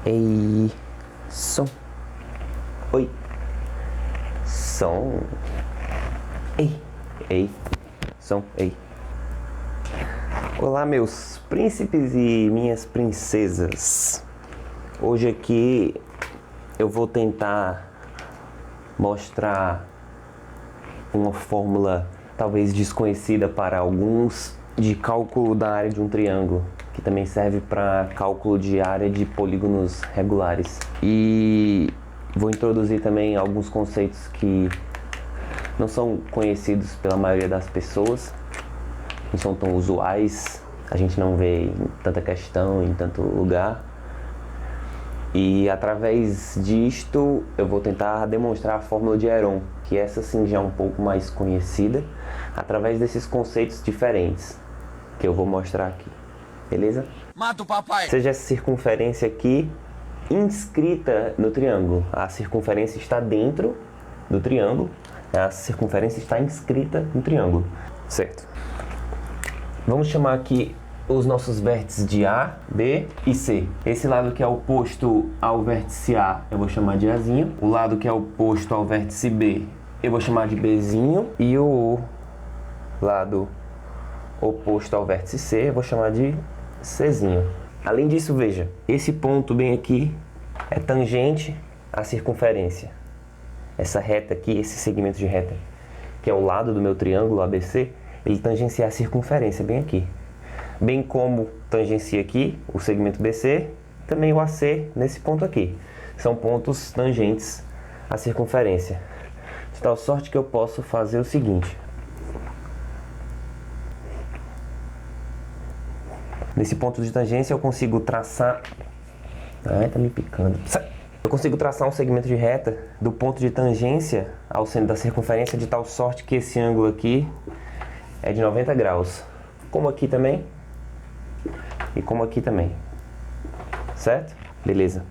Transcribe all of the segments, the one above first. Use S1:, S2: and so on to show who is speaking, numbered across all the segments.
S1: Ei, som. Oi. Som. Ei, som, ei. Olá, meus príncipes e minhas princesas. Hoje aqui eu vou tentar mostrar uma fórmula talvez desconhecida para alguns de cálculo da área de um triângulo, que também serve para cálculo de área de polígonos regulares. E vou introduzir também alguns conceitos que não são conhecidos pela maioria das pessoas, não são tão usuais, a gente não vê em tanta questão, em tanto lugar. E através disto eu vou tentar demonstrar a fórmula de Heron, que essa sim já é um pouco mais conhecida, através desses conceitos diferentes que eu vou mostrar aqui, beleza?
S2: Mata o papai!
S1: Seja essa circunferência aqui inscrita no triângulo, a circunferência está dentro do triângulo, a circunferência está inscrita no triângulo, certo? Vamos chamar aqui os nossos vértices de A, B e C. Esse lado que é oposto ao vértice A eu vou chamar de Azinho, o lado que é oposto ao vértice B eu vou chamar de Bzinho, e o lado oposto ao vértice C eu vou chamar de Czinho. Além disso, veja, esse ponto bem aqui é tangente à circunferência. Essa reta aqui, esse segmento de reta, que é o lado do meu triângulo ABC, ele tangencia a circunferência bem aqui. Bem como tangencia aqui o segmento BC, também o AC nesse ponto aqui. São pontos tangentes à circunferência. De tal sorte que eu posso fazer o seguinte. Nesse ponto de tangência eu consigo traçar... Ai, tá me picando. Eu consigo traçar um segmento de reta do ponto de tangência ao centro da circunferência de tal sorte que esse ângulo aqui é de 90 graus. Como aqui também. E como aqui também. Certo? Beleza.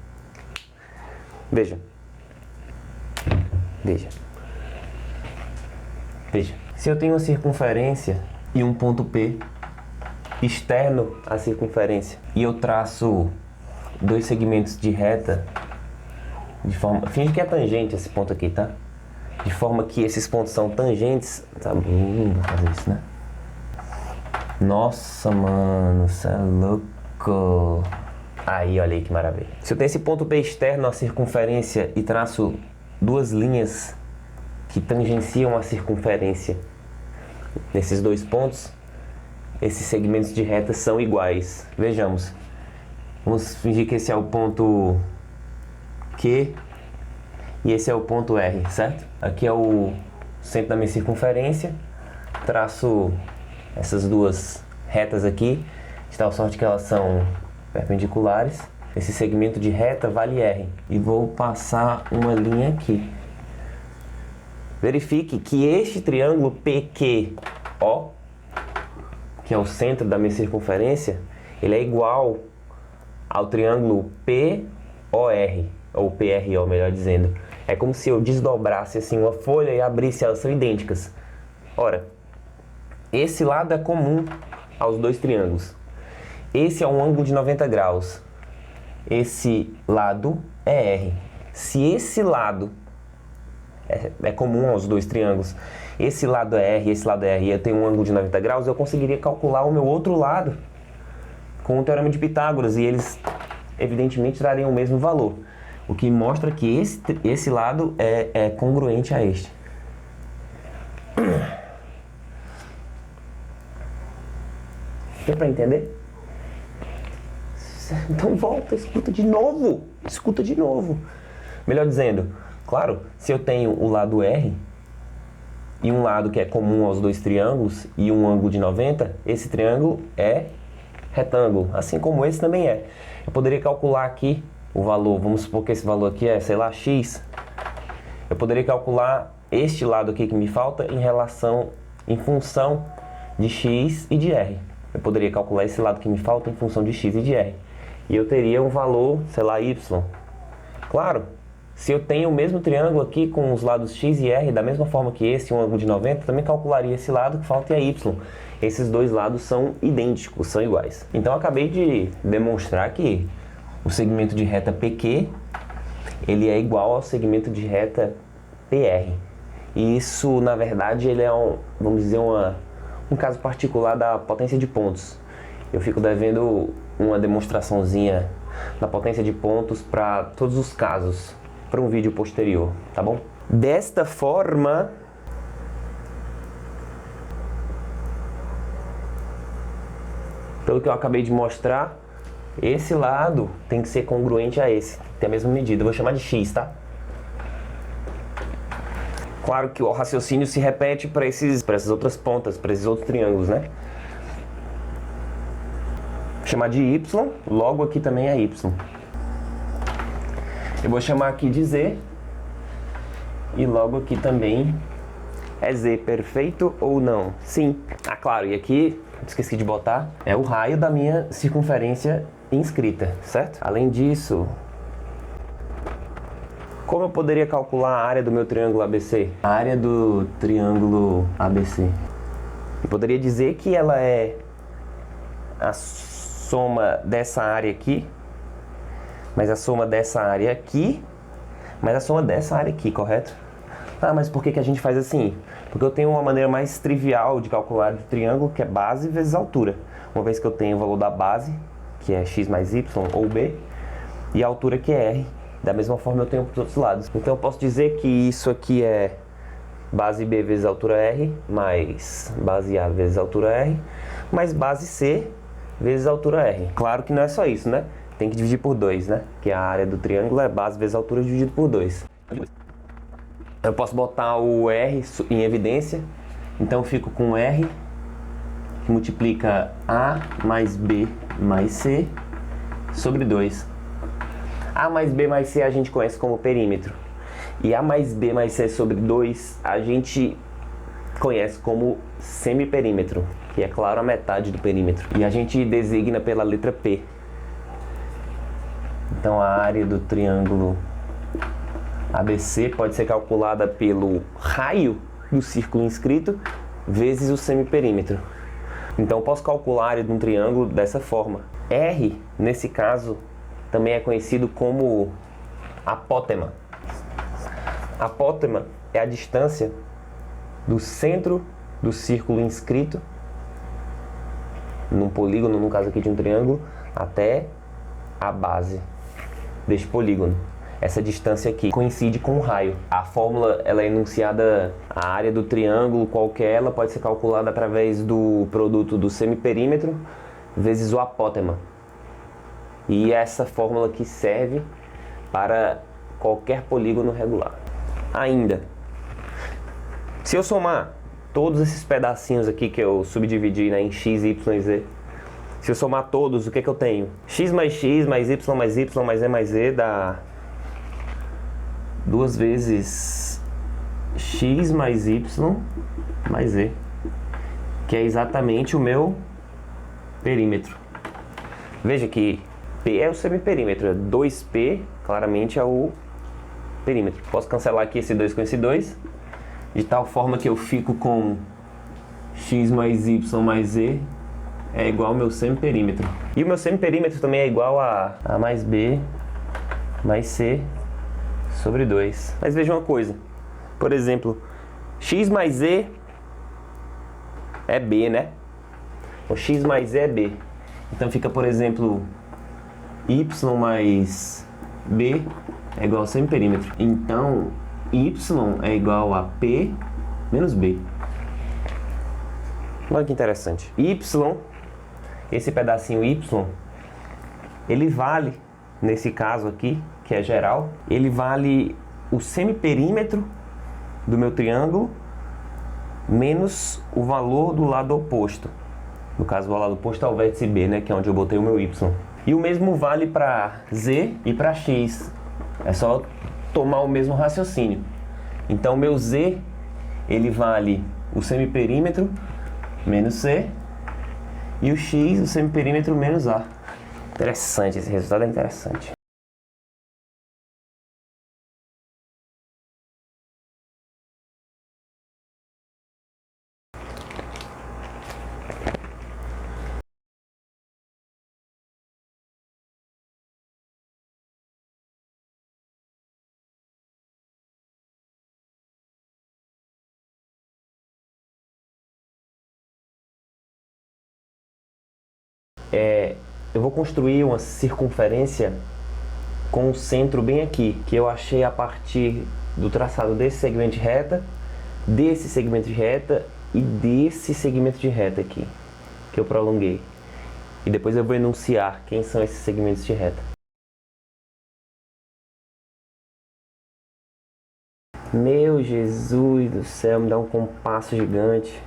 S1: Veja. Veja. Veja. Se eu tenho uma circunferência e um ponto P externo à circunferência e eu traço dois segmentos de reta de forma... Finge que é tangente esse ponto aqui, tá? De forma que esses pontos são tangentes. Tá bom, vou fazer isso, né? Nossa, mano, você é louco. Aí, olha aí que maravilha. Se eu tenho esse ponto P externo à circunferência e traço duas linhas que tangenciam a circunferência nesses dois pontos, esses segmentos de reta são iguais. Vejamos. Vamos fingir que esse é o ponto Q e esse é o ponto R, certo? Aqui é o centro da minha circunferência. Traço essas duas retas aqui, de tal sorte que elas são perpendiculares. Esse segmento de reta vale R. E vou passar uma linha aqui. Verifique que este triângulo PQO, que é o centro da minha circunferência, ele é igual ao triângulo POR, ou PRO, melhor dizendo. É como se eu desdobrasse assim uma folha e abrisse, elas são idênticas. Ora, esse lado é comum aos dois triângulos. Esse é um ângulo de 90 graus. Esse lado é R. Se esse lado é comum aos dois triângulos, esse lado é R, esse lado é R, e eu tenho um ângulo de 90 graus, eu conseguiria calcular o meu outro lado com o teorema de Pitágoras, e eles evidentemente trariam o mesmo valor. O que mostra que esse lado é congruente a este. Deu para entender? Então volta, escuta de novo. Escuta de novo. Melhor dizendo, claro, se eu tenho o lado R e um lado que é comum aos dois triângulos e um ângulo de 90, esse triângulo é retângulo, assim como esse também é. Eu poderia calcular aqui o valor, vamos supor que esse valor aqui é, sei lá, X. Eu poderia calcular este lado aqui que me falta em função de X e de R. Eu poderia calcular esse lado que me falta em função de X e de R. E eu teria um valor, sei lá, Y. Claro, se eu tenho o mesmo triângulo aqui com os lados X e R, da mesma forma que esse, um ângulo de 90, também calcularia esse lado que falta é Y. Esses dois lados são idênticos, são iguais. Então eu acabei de demonstrar que o segmento de reta PQ, ele é igual ao segmento de reta PR. E isso, na verdade, ele é vamos dizer, um caso particular da potência de pontos. Eu fico devendo uma demonstraçãozinha da potência de pontos para todos os casos, para um vídeo posterior, tá bom? Desta forma, pelo que eu acabei de mostrar, esse lado tem que ser congruente a esse, tem a mesma medida. Eu vou chamar de X, tá? Claro que o raciocínio se repete para essas outras pontas, para esses outros triângulos, né? Vou chamar de Y, logo aqui também é Y. Eu vou chamar aqui de Z, e logo aqui também é Z, perfeito ou não? Sim. Ah, claro, e aqui, esqueci de botar, é o raio da minha circunferência inscrita, certo? Além disso, como eu poderia calcular a área do meu triângulo ABC? A área do triângulo ABC. Eu poderia dizer que ela é a soma dessa área aqui, mais a soma dessa área aqui, mais a soma dessa área aqui, correto? Ah, mas por que a gente faz assim? Porque eu tenho uma maneira mais trivial de calcular o triângulo, que é base vezes altura. Uma vez que eu tenho o valor da base, que é x mais y ou b, e a altura que é r. Da mesma forma eu tenho para os outros lados. Então eu posso dizer que isso aqui é base b vezes altura r, mais base a vezes altura r, mais base c vezes altura r. Claro que não é só isso, né? Tem que dividir por 2, né? Que a área do triângulo é base vezes altura dividido por 2. Eu posso botar o r em evidência, então eu fico com r, que multiplica a mais b mais c sobre 2. A mais b mais c a gente conhece como perímetro. E a mais b mais c sobre 2 a gente conhece como semiperímetro, que é claro a metade do perímetro. E a gente designa pela letra P. Então a área do triângulo ABC pode ser calculada pelo raio do círculo inscrito vezes o semiperímetro. Então eu posso calcular a área de um triângulo dessa forma. R, nesse caso, também é conhecido como apótema. Apótema é a distância do centro do círculo inscrito, num polígono, no caso aqui de um triângulo, até a base deste polígono. Essa distância aqui coincide com o raio. A fórmula ela é enunciada, a área do triângulo qualquer, ela pode ser calculada através do produto do semiperímetro vezes o apótema. E essa fórmula aqui serve para qualquer polígono regular. Ainda, se eu somar todos esses pedacinhos aqui que eu subdividi, né, em x, y e z, se eu somar todos, o que eu tenho? X mais y mais z mais z dá 2 vezes x mais y mais z, que é exatamente o meu perímetro. Veja que P é o semiperímetro, 2P claramente é o perímetro. Posso cancelar aqui esse 2 com esse 2, de tal forma que eu fico com x mais y mais z é igual ao meu semiperímetro. E o meu semiperímetro também é igual a mais b mais c sobre 2. Mas veja uma coisa, por exemplo, x mais z é b, né? O x mais z é b. Então fica, por exemplo, y mais b é igual ao semiperímetro. Então, y é igual a p menos b. Olha que interessante. Y, esse pedacinho y, ele vale, nesse caso aqui, que é geral, ele vale o semiperímetro do meu triângulo menos o valor do lado oposto. No caso, o lado oposto é o vértice B, né, que é onde eu botei o meu y. E o mesmo vale para z e para x. É só tomar o mesmo raciocínio. Então, meu z, ele vale o semiperímetro menos c, e o x, o semiperímetro menos a. Interessante, esse resultado é interessante. eu vou construir uma circunferência com o centro bem aqui, que eu achei a partir do traçado desse segmento de reta, desse segmento de reta e desse segmento de reta aqui, que eu prolonguei. E depois eu vou enunciar quem são esses segmentos de reta. Meu Jesus do céu, me dá um compasso gigante.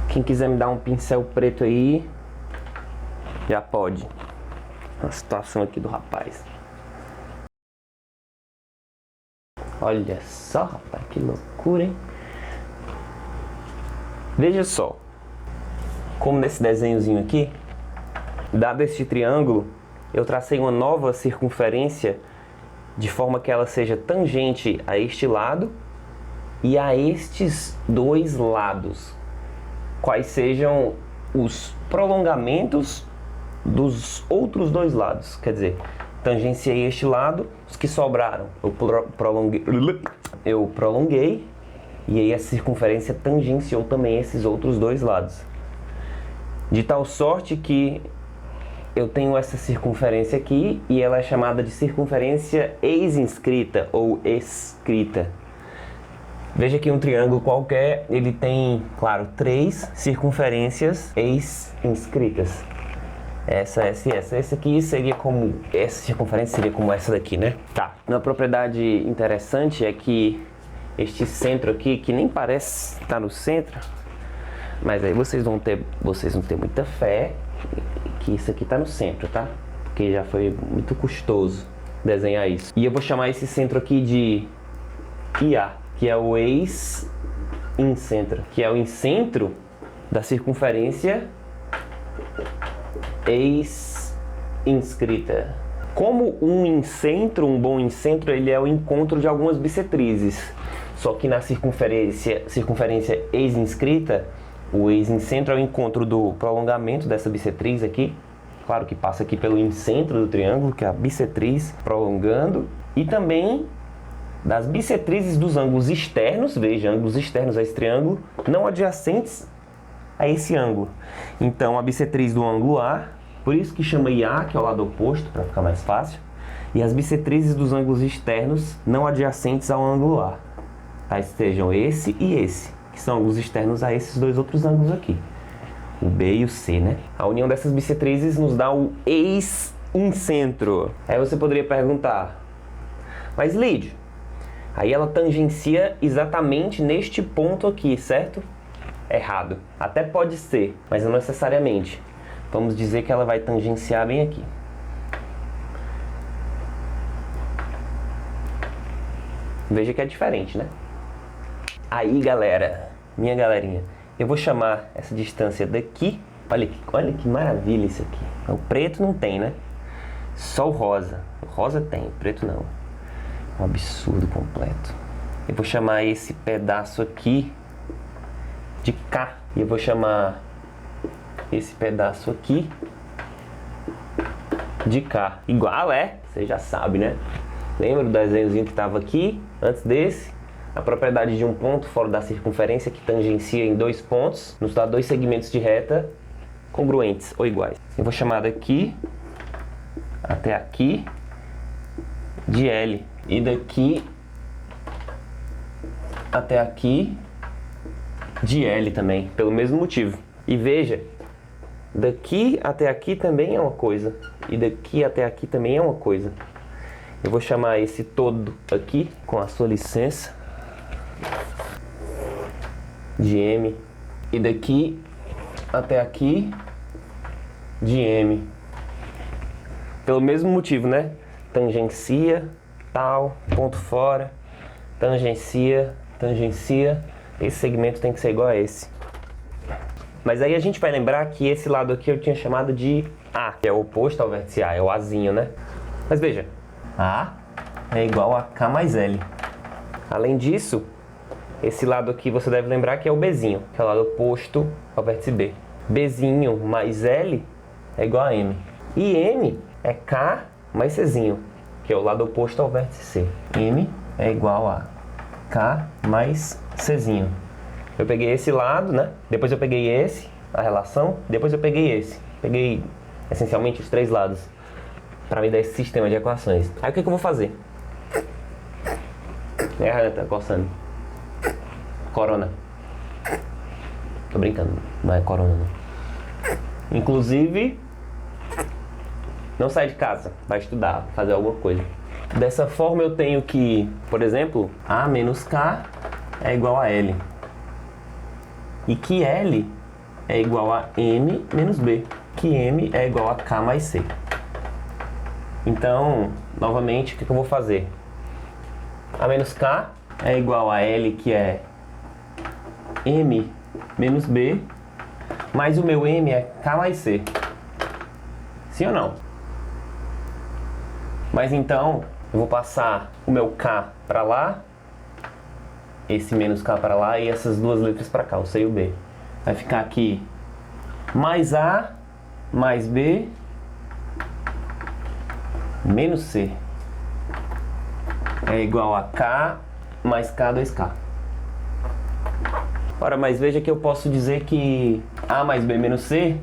S1: Quem quiser me dar um pincel preto aí, já pode. A situação aqui do rapaz. Olha só, rapaz, que loucura, hein? Veja só. Como nesse desenhozinho aqui, dado este triângulo, eu tracei uma nova circunferência de forma que ela seja tangente a este lado e a estes dois lados. Quais sejam os prolongamentos dos outros dois lados. Quer dizer, tangenciei este lado, os que sobraram eu prolonguei e aí a circunferência tangenciou também esses outros dois lados. De tal sorte que eu tenho essa circunferência aqui e ela é chamada de circunferência ex-inscrita ou escrita. Veja que um triângulo qualquer, ele tem, claro, 3 circunferências ex-inscritas. Essa. Essa aqui seria como... Essa circunferência seria como essa daqui, né? Tá. Uma propriedade interessante é que este centro aqui, que nem parece estar no centro, mas aí vocês vão ter muita fé que isso aqui está no centro, tá? Porque já foi muito custoso desenhar isso. E eu vou chamar esse centro aqui de IA, que é o ex-incentro, que é o incentro da circunferência ex-inscrita. Como um incentro, um bom incentro, ele é o encontro de algumas bissetrizes. Só que na circunferência ex-inscrita, o ex-incentro é o encontro do prolongamento dessa bissetriz aqui. Claro que passa aqui pelo incentro do triângulo, que é a bissetriz prolongando. E também das bissetrizes dos ângulos externos, veja, ângulos externos a esse triângulo, não adjacentes a esse ângulo. Então, a bissetriz do ângulo A, por isso que chama IA, que é o lado oposto, para ficar mais fácil, e as bissetrizes dos ângulos externos não adjacentes ao ângulo A. Aí sejam esse e esse, que são ângulos externos a esses dois outros ângulos aqui, o B e o C, né? A união dessas bissetrizes nos dá o ex-incentro. Aí você poderia perguntar, mas Lídio, aí ela tangencia exatamente neste ponto aqui, certo? Errado. Até pode ser, mas não necessariamente. Vamos dizer que ela vai tangenciar bem aqui. Veja que é diferente, né? Aí, galera, minha galerinha, eu vou chamar essa distância daqui. Olha que maravilha isso aqui. O preto não tem, né? Só o rosa. O rosa tem, o preto não. Um absurdo completo. Eu vou chamar esse pedaço aqui de K. E eu vou chamar esse pedaço aqui de K. Igual, você já sabe, né? Lembra do desenhozinho que estava aqui, antes desse? A propriedade de um ponto fora da circunferência que tangencia em 2 pontos nos dá 2 segmentos de reta congruentes ou iguais. Eu vou chamar daqui até aqui de L. E daqui até aqui de L também, pelo mesmo motivo. E veja, daqui até aqui também é uma coisa, e daqui até aqui também é uma coisa. Eu vou chamar esse todo aqui, com a sua licença, de M, e daqui até aqui de M. Pelo mesmo motivo, né? Tangencia, tal, ponto fora, tangencia, tangencia. Esse segmento tem que ser igual a esse. Mas aí a gente vai lembrar que esse lado aqui eu tinha chamado de A, que é o oposto ao vértice A, é o Azinho, né? Mas veja, A é igual a K mais L. Além disso, esse lado aqui você deve lembrar que é o Bzinho, que é o lado oposto ao vértice B. Bzinho mais L é igual a M. E M é K mais Czinho, que é o lado oposto ao vértice C. M é igual a K mais Czinho. Eu peguei esse lado, né? Depois eu peguei esse, a relação. Depois eu peguei esse. Peguei, essencialmente, os 3 lados. Pra me dar esse sistema de equações. Aí o que eu vou fazer? Minha garganta coçando. Corona. Tô brincando, não é corona não. Inclusive, não sai de casa, vai estudar, fazer alguma coisa. Dessa forma eu tenho que, por exemplo, A menos K é igual a L. E que L é igual a M menos B. Que M é igual a K mais C. Então, novamente, o que eu vou fazer? A menos K é igual a L, que é M menos B, mais o meu M é K mais C. Sim ou não? Mas então, eu vou passar o meu K para lá, esse menos K para lá e essas duas letras para cá, o C e o B. Vai ficar aqui mais A mais B menos C é igual a K mais K 2K. Ora, mas veja que eu posso dizer que A mais B menos C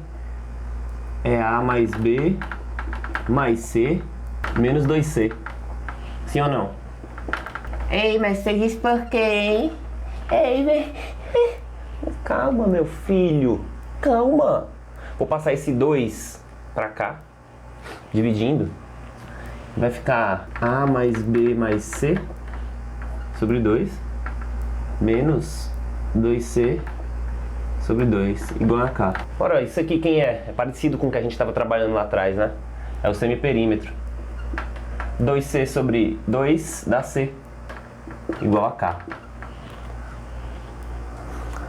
S1: é A mais B mais C menos 2C. Sim ou não?
S2: Ei, mas você disse por quê, hein? Ei,
S1: Calma, meu filho. Calma. Vou passar esse 2 pra cá, dividindo. Vai ficar A mais B mais C sobre 2 menos 2C sobre 2 igual a K. Ora, isso aqui quem é? É parecido com o que a gente estava trabalhando lá atrás, né? É o semiperímetro. 2C sobre 2 dá C igual a K.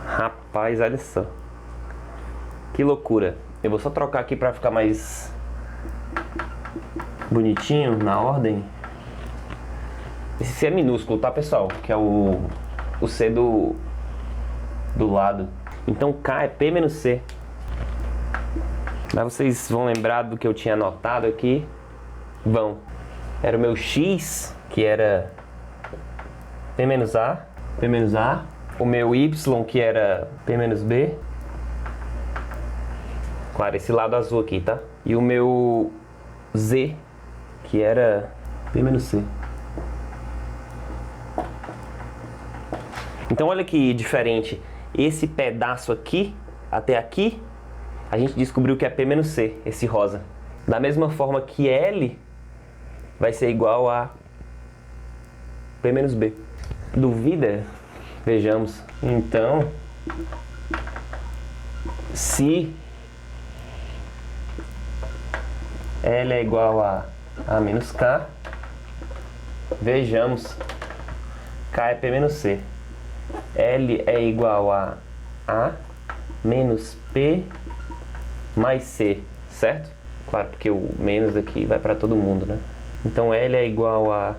S1: Rapaz, olha só. Que loucura. Eu vou só trocar aqui para ficar mais bonitinho na ordem. Esse C é minúsculo, tá, pessoal? Que é o C do lado. Então K é P menos C. Mas vocês vão lembrar do que eu tinha anotado aqui? Vão. Era o meu X, que era P menos A. O meu Y, que era P menos B. Claro, esse lado azul aqui, tá? E o meu Z, que era P menos C. Então olha que diferente. Esse pedaço aqui, até aqui, a gente descobriu que é P menos C, esse rosa. Da mesma forma que L vai ser igual a P menos B. Duvida? Vejamos. Então, se L é igual a A menos K, vejamos, K é P menos C. L é igual a menos P mais C, certo? Claro, porque o menos aqui vai para todo mundo, né? Então L é igual a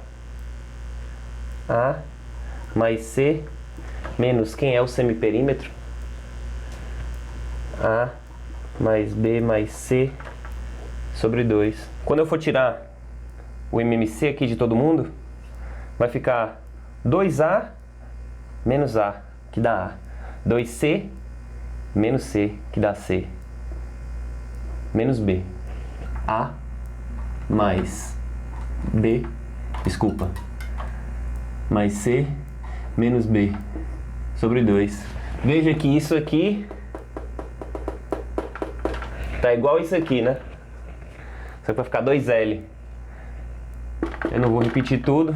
S1: mais C menos quem é o semiperímetro? A mais B mais C sobre 2. Quando eu for tirar o MMC aqui de todo mundo, vai ficar 2A menos A, que dá A. 2C menos C, que dá C. Menos B. A mais B, desculpa, mais C menos B sobre 2. Veja que isso aqui tá igual isso aqui, né? Só que vai ficar 2L. Eu não vou repetir tudo.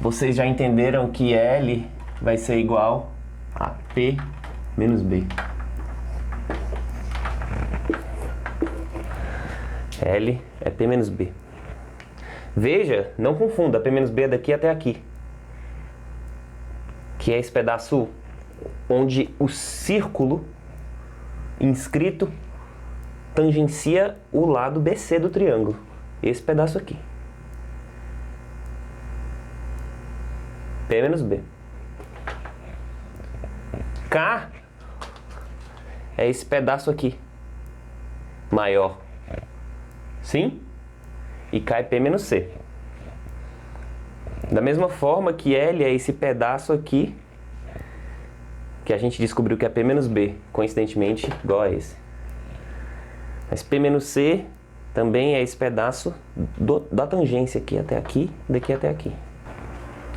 S1: Vocês já entenderam que L vai ser igual a P menos B. L é P menos B. Veja, não confunda, P menos B é daqui até aqui. Que é esse pedaço onde o círculo inscrito tangencia o lado BC do triângulo. Esse pedaço aqui. P menos B. K é esse pedaço aqui. Maior. Sim? E K é P menos C. Da mesma forma que L é esse pedaço aqui que a gente descobriu que é P menos B, coincidentemente igual a esse. Mas P menos C também é esse pedaço da tangência aqui até aqui, daqui até aqui.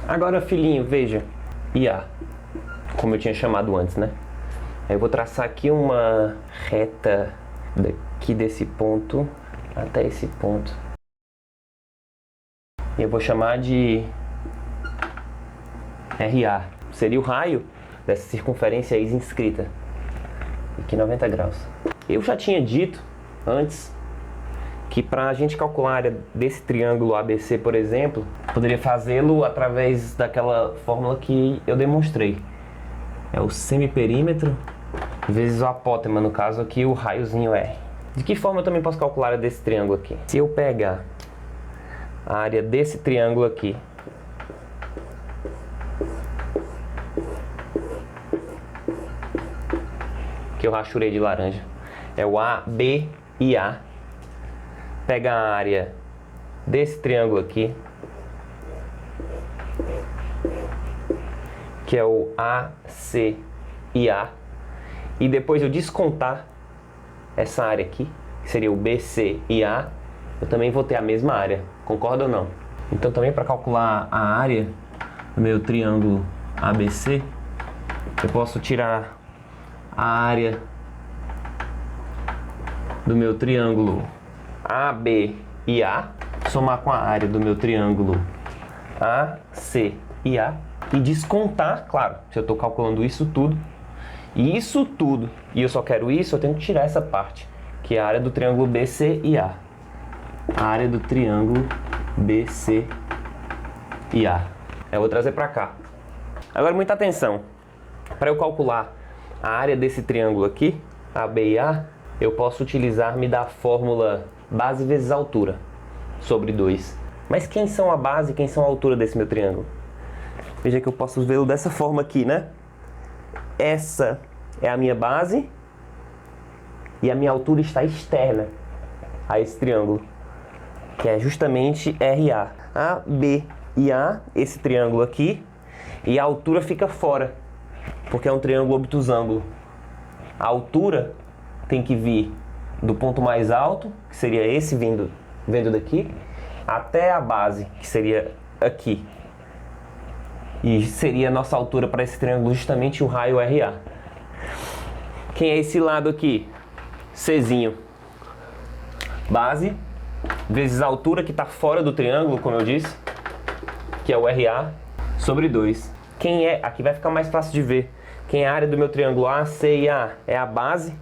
S1: Agora, filhinho, veja, IA, como eu tinha chamado antes, né? Aí eu vou traçar aqui uma reta daqui desse ponto até esse ponto. E eu vou chamar de RA. Seria o raio dessa circunferência ex inscrita. Aqui 90 graus. Eu já tinha dito antes que para a gente calcular a área desse triângulo ABC, por exemplo, poderia fazê-lo através daquela fórmula que eu demonstrei. É o semiperímetro vezes o apótema, no caso aqui o raiozinho R. De que forma eu também posso calcular a área desse triângulo aqui? Se eu pegar a área desse triângulo aqui, que eu rachurei de laranja, é o A, B e A. Pega a área desse triângulo aqui, que é o A, C e A, e depois eu descontar essa área aqui, que seria o B, C e A, eu também vou ter a mesma área, concorda ou não? Então também para calcular a área do meu triângulo ABC, eu posso tirar a área do meu triângulo AB e A, somar com a área do meu triângulo AC e A e descontar, claro, se eu estou calculando isso tudo, e eu só quero isso, eu tenho que tirar essa parte, que é a área do triângulo BC e A. A área do triângulo BC e A. Eu vou trazer para cá. Agora muita atenção. Para eu calcular a área desse triângulo aqui, AB e A, eu posso utilizar-me da fórmula base vezes altura, sobre 2. Mas quem são a base e quem são a altura desse meu triângulo? Veja que eu posso vê-lo dessa forma aqui, né? Essa é a minha base e a minha altura está externa a esse triângulo, que é justamente RA. A, B e A, esse triângulo aqui, e a altura fica fora, porque é um triângulo obtusângulo. A altura tem que vir do ponto mais alto, que seria esse vendo daqui, até a base, que seria aqui. E seria a nossa altura para esse triângulo justamente o raio RA. Quem é esse lado aqui? Czinho. Base vezes a altura que está fora do triângulo, como eu disse, que é o RA, sobre 2. Quem é? Aqui vai ficar mais fácil de ver. Quem é a área do meu triângulo AC e A? É a base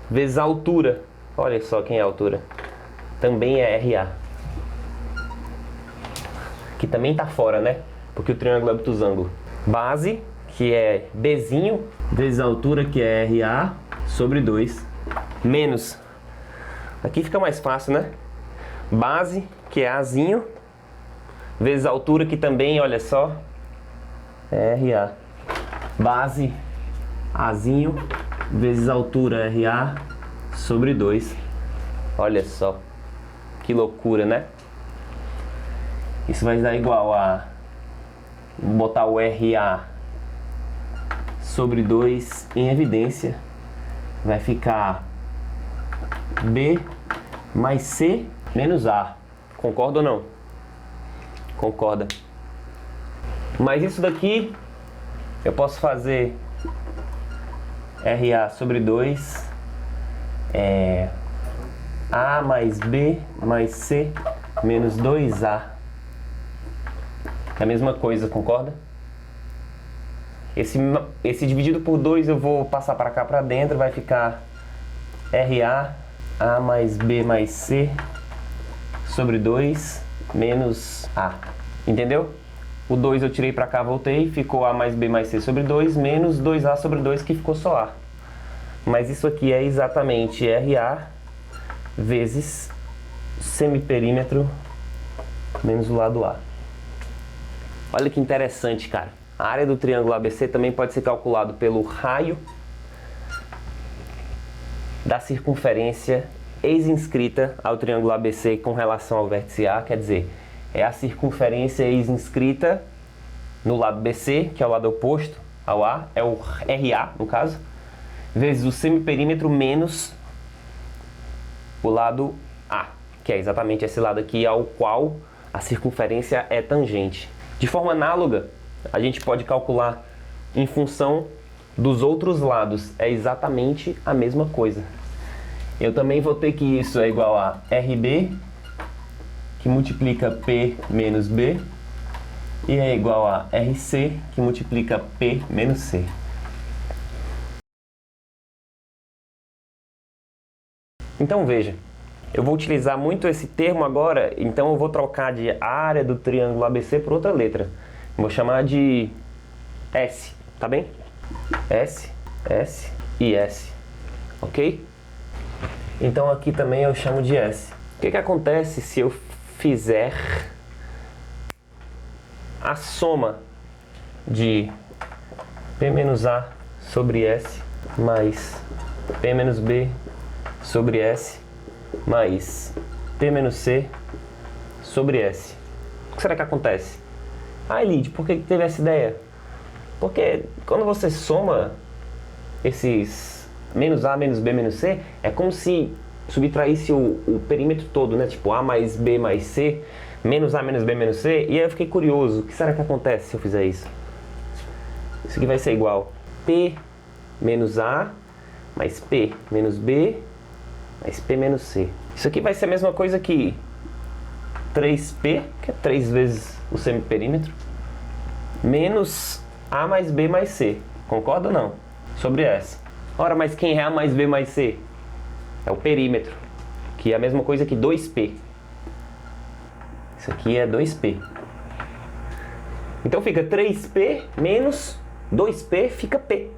S1: vezes a altura. Olha só quem é a altura. Também é RA. Que também está fora, né? Porque o triângulo é obtusângulo. Base, que é Bzinho, vezes a altura, que é RA, sobre 2. Menos. Aqui fica mais fácil, né? Base, que é Azinho, vezes a altura, que também, olha só, é RA. Base, Azinho, vezes a altura, RA, sobre 2. Olha só. Que loucura, né? Isso vai dar igual a... Vou botar o RA sobre 2 em evidência. Vai ficar B mais C menos A. Concorda ou não? Concorda. Mas isso daqui eu posso fazer RA sobre 2 A mais B mais C menos 2A. É a mesma coisa, concorda? Esse dividido por 2 eu vou passar para cá para dentro, vai ficar RA, A mais B mais C sobre 2 menos A. Entendeu? O 2 eu tirei para cá, voltei, ficou A mais B mais C sobre 2 menos 2A sobre 2, que ficou só A. Mas isso aqui é exatamente RA vezes semiperímetro menos o lado A. Olha que interessante, cara. A área do triângulo ABC também pode ser calculado pelo raio da circunferência ex-inscrita ao triângulo ABC com relação ao vértice A, quer dizer, é a circunferência ex-inscrita no lado BC, que é o lado oposto, ao A, é o RA, no caso, vezes o semiperímetro menos o lado A, que é exatamente esse lado aqui ao qual a circunferência é tangente. De forma análoga, a gente pode calcular em função dos outros lados, é exatamente a mesma coisa. Eu também vou ter que isso é igual a RB, que multiplica P menos B, e é igual a RC, que multiplica P menos C. Então veja, eu vou utilizar muito esse termo agora, então eu vou trocar de área do triângulo ABC por outra letra. Vou chamar de S, tá bem? S, S e S, ok? Então aqui também eu chamo de S. O que acontece se eu fizer a soma de P menos A sobre S mais P menos B sobre S mais P menos C sobre S? O que será que acontece? Ah, Elide, por que teve essa ideia? Porque quando você soma esses menos A, menos B, menos C, é como se subtraísse o perímetro todo, né? Tipo A mais B mais C, menos A, menos B, menos C. E aí eu fiquei curioso, o que será que acontece se eu fizer isso? Isso aqui vai ser igual P menos A mais P menos B mais P menos C. Isso aqui vai ser a mesma coisa que 3P, que é 3 vezes o semiperímetro, menos A mais B mais C. Concorda ou não? Sobre S. Ora, mas quem é A mais B mais C? É o perímetro, que é a mesma coisa que 2P. Isso aqui é 2P. Então fica 3P menos 2P fica P.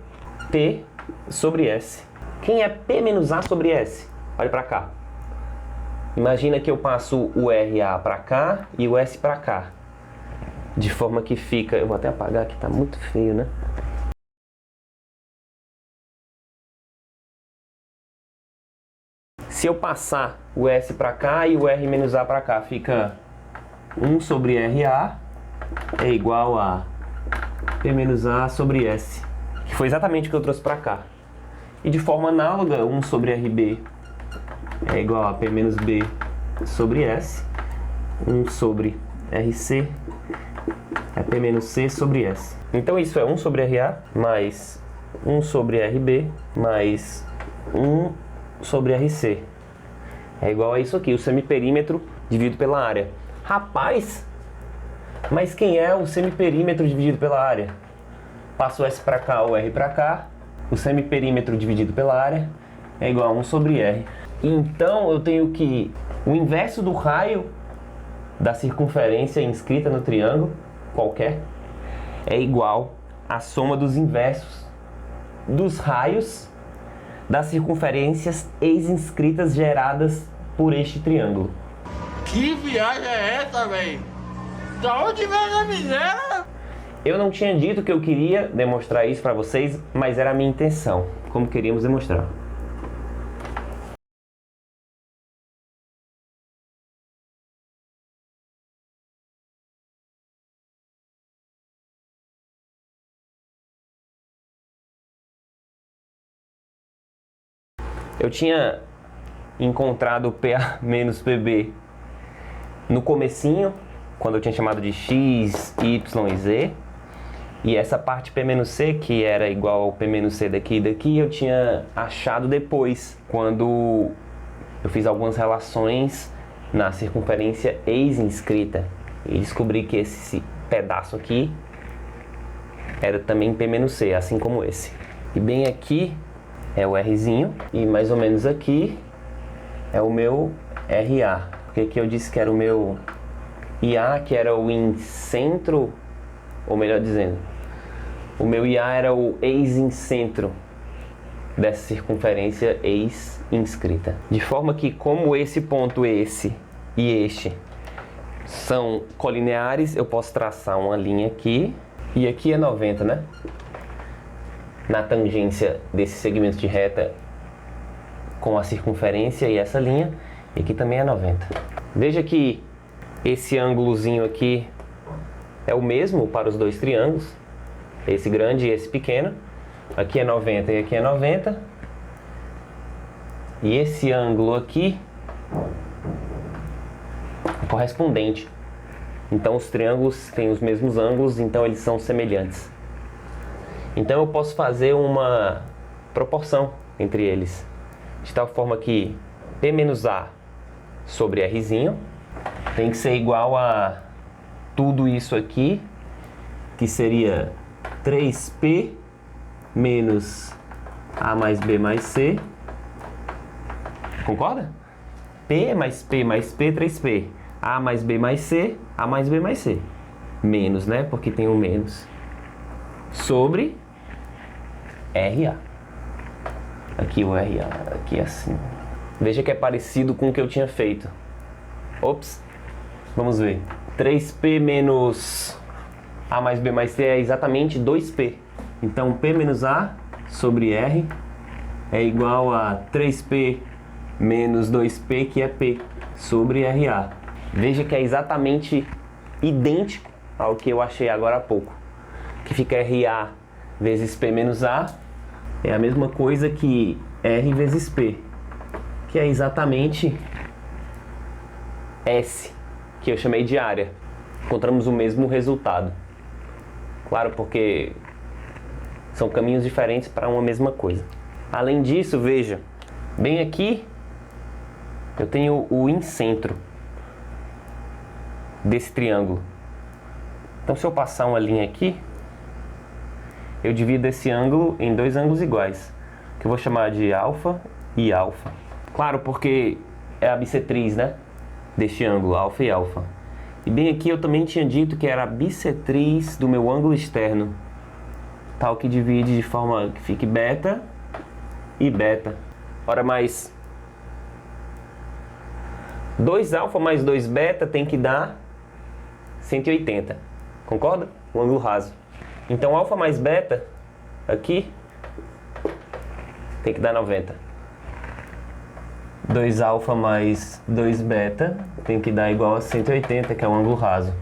S1: P sobre S. Quem é P menos A sobre S? Olha para cá. Imagina que eu passo o RA para cá e o S para cá. De forma que fica... Eu vou até apagar que está muito feio, né? Se eu passar o S para cá e o R menos A para cá, fica 1 sobre RA é igual a P menos A sobre S, que foi exatamente o que eu trouxe para cá. E de forma análoga, 1 sobre RB é igual a P menos B sobre S, 1 sobre RC é P menos C sobre S. Então isso é 1 sobre RA mais 1 sobre RB mais 1 sobre RC. É igual a isso aqui, o semiperímetro dividido pela área. Rapaz, mas quem é o semiperímetro dividido pela área? Passo o S para cá, o R para cá. O semiperímetro dividido pela área é igual a 1 sobre R. Então eu tenho que o inverso do raio da circunferência inscrita no triângulo qualquer é igual à soma dos inversos dos raios das circunferências ex-inscritas geradas por este triângulo.
S3: Que viagem é essa, velho? Da onde vem a miséria?
S1: Eu não tinha dito que eu queria demonstrar isso para vocês, mas era a minha intenção, como queríamos demonstrar. Eu tinha encontrado PA menos PB no comecinho, quando eu tinha chamado de X, Y e Z. E essa parte P menos C, que era igual ao P menos C daqui e daqui, eu tinha achado depois, quando eu fiz algumas relações na circunferência ex-inscrita. E descobri que esse pedaço aqui era também P menos C, assim como esse. E bem aqui é o Rzinho, e mais ou menos aqui é o meu RA. Porque aqui eu disse que era o meu IA, que era o incentro, ou melhor dizendo, o meu IA era o ex-incentro dessa circunferência ex-inscrita. De forma que, como esse ponto, esse e este são colineares, eu posso traçar uma linha aqui, e aqui é 90, né? Na tangência desse segmento de reta com a circunferência e essa linha, e aqui também é 90. Veja que esse ângulozinho aqui é o mesmo para os dois triângulos, Esse grande e esse pequeno. Aqui é 90 e aqui é 90. E esse ângulo aqui é correspondente. Então os triângulos têm os mesmos ângulos, então eles são semelhantes. Então eu posso fazer uma proporção entre eles, de tal forma que P menos A sobre Rzinho tem que ser igual a tudo isso aqui, que seria 3P menos A mais B mais C. Concorda? P mais P mais P, 3P. A mais B mais C, A mais B mais C. Menos, né? Porque tem um menos. Sobre RA. Aqui o RA, aqui assim. Veja que é parecido com o que eu tinha feito. Ops. Vamos ver. 3P menos A mais B mais C é exatamente 2P. Então P menos A sobre R é igual a 3P menos 2P, que é P, sobre RA. Veja que é exatamente idêntico ao que eu achei agora há pouco. Que fica RA vezes P menos A é a mesma coisa que R vezes P, que é exatamente S, que eu chamei de área. Encontramos o mesmo resultado. Claro, porque são caminhos diferentes para uma mesma coisa. Além disso, veja, bem aqui eu tenho o incentro desse triângulo. Então se eu passar uma linha aqui, eu divido esse ângulo em dois ângulos iguais, que eu vou chamar de alfa e alfa. Claro, porque é a bissetriz, né, deste ângulo, alfa e alfa. E bem aqui eu também tinha dito que era a bissetriz do meu ângulo externo, tal que divide de forma que fique beta e beta. Ora, mais 2 alfa mais 2 beta tem que dar 180. Concorda? O ângulo raso. Então alfa mais beta aqui tem que dar 90. 2 alfa mais 2 beta tem que dar igual a 180, que é o ângulo raso.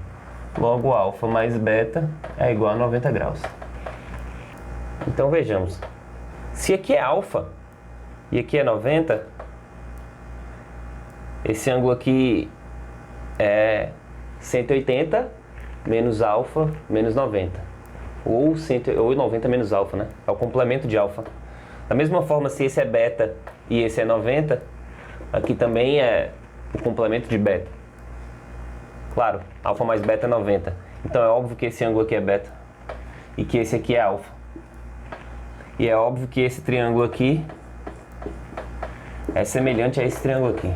S1: Logo alfa mais beta é igual a 90 graus. Então vejamos. Se aqui é alfa e aqui é 90, esse ângulo aqui é 180 menos alfa menos 90. Ou 90 menos alfa, né? É o complemento de alfa. Da mesma forma, se esse é beta e esse é 90, aqui também é o complemento de beta. Claro, alfa mais beta é 90. Então é óbvio que esse ângulo aqui é beta e que esse aqui é alfa. E é óbvio que esse triângulo aqui é semelhante a esse triângulo aqui.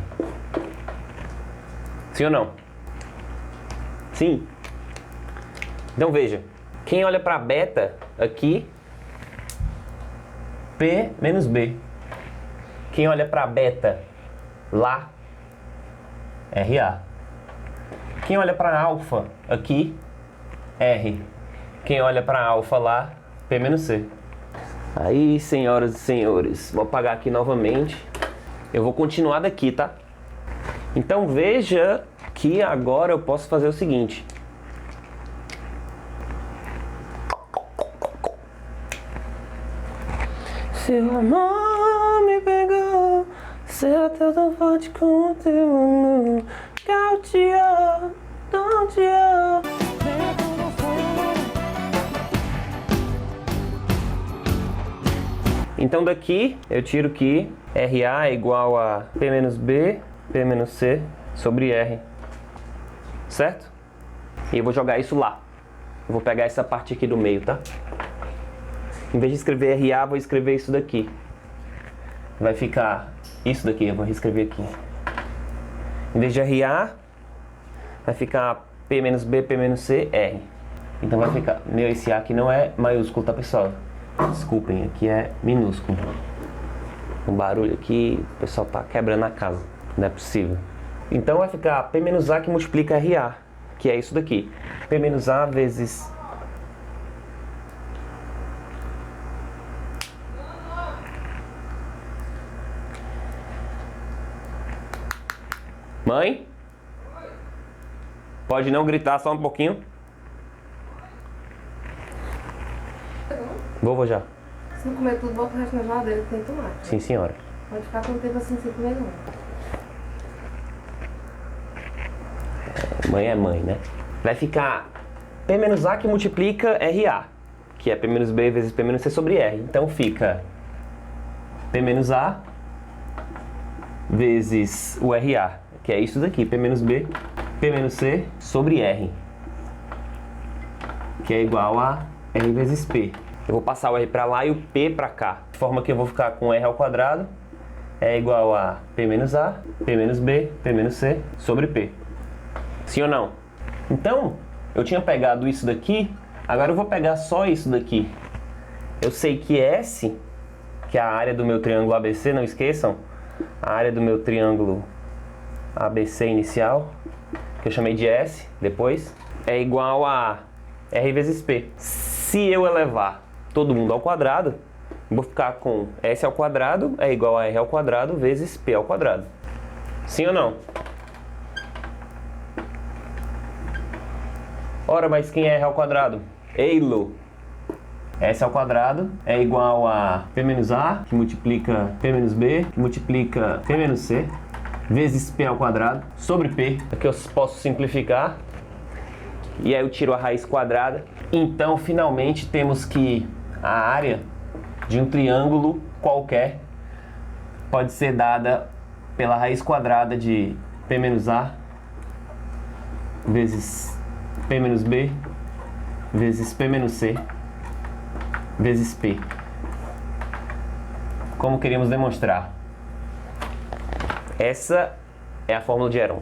S1: Sim ou não? Sim. Então veja, quem olha para beta aqui, P menos B. Quem olha para beta lá, RA. Quem olha para alfa aqui, R. Quem olha para alfa lá, P menos C. Aí, senhoras e senhores, vou apagar aqui novamente. Eu vou continuar daqui, tá? Então veja que agora eu posso fazer o seguinte. Seu amor me pegou, seu teu tão forte com o teu amor. Gautier, don't you? Então daqui eu tiro que RA é igual a P menos B, P menos C sobre R. Certo? E eu vou jogar isso lá. Eu vou pegar essa parte aqui do meio, tá? Em vez de escrever RA, vou escrever isso daqui. Vai ficar isso daqui, eu vou reescrever aqui. Em vez de RA, vai ficar P menos B, P menos C, R. Então vai ficar... Meu, esse A aqui não é maiúsculo, tá, pessoal? Desculpem, aqui é minúsculo. Um barulho aqui, o pessoal tá quebrando a casa. Não é possível. Então vai ficar P menos A que multiplica RA, que é isso daqui. P menos A vezes... Mãe? Pode não gritar só um pouquinho? Vou já.
S4: Se não comer tudo, bota o resto na geladeira que tem tomate.
S1: Sim, senhora.
S4: Pode ficar com tempo assim sem comer não.
S1: Mãe é mãe, né? Vai ficar P menos A que multiplica RA, que é P menos B vezes P menos C sobre R. Então fica P menos A vezes o RA, que é isso daqui, P menos B, P menos C sobre R, que é igual a R vezes P. Eu vou passar o R para lá e o P para cá, de forma que eu vou ficar com R ao quadrado é igual a P menos A, P menos B, P menos C sobre P. Sim ou não? Então, eu tinha pegado isso daqui, agora eu vou pegar só isso daqui. Eu sei que S, que é a área do meu triângulo ABC, não esqueçam, a área do meu triângulo ABC inicial, que eu chamei de S depois, é igual a R vezes P. Se eu elevar todo mundo ao quadrado, eu vou ficar com S ao quadrado é igual a R ao quadrado vezes P ao quadrado. Sim ou não? Ora, mas quem é R ao quadrado? Eilo! S ao quadrado é igual a P menos A, que multiplica P menos B, que multiplica P menos C, vezes P ao quadrado, sobre P. Aqui eu posso simplificar. E aí eu tiro a raiz quadrada. Então, finalmente, temos que a área de um triângulo qualquer pode ser dada pela raiz quadrada de P menos A vezes P menos B vezes P menos C vezes P. Como queríamos demonstrar. Essa é a fórmula de Heron.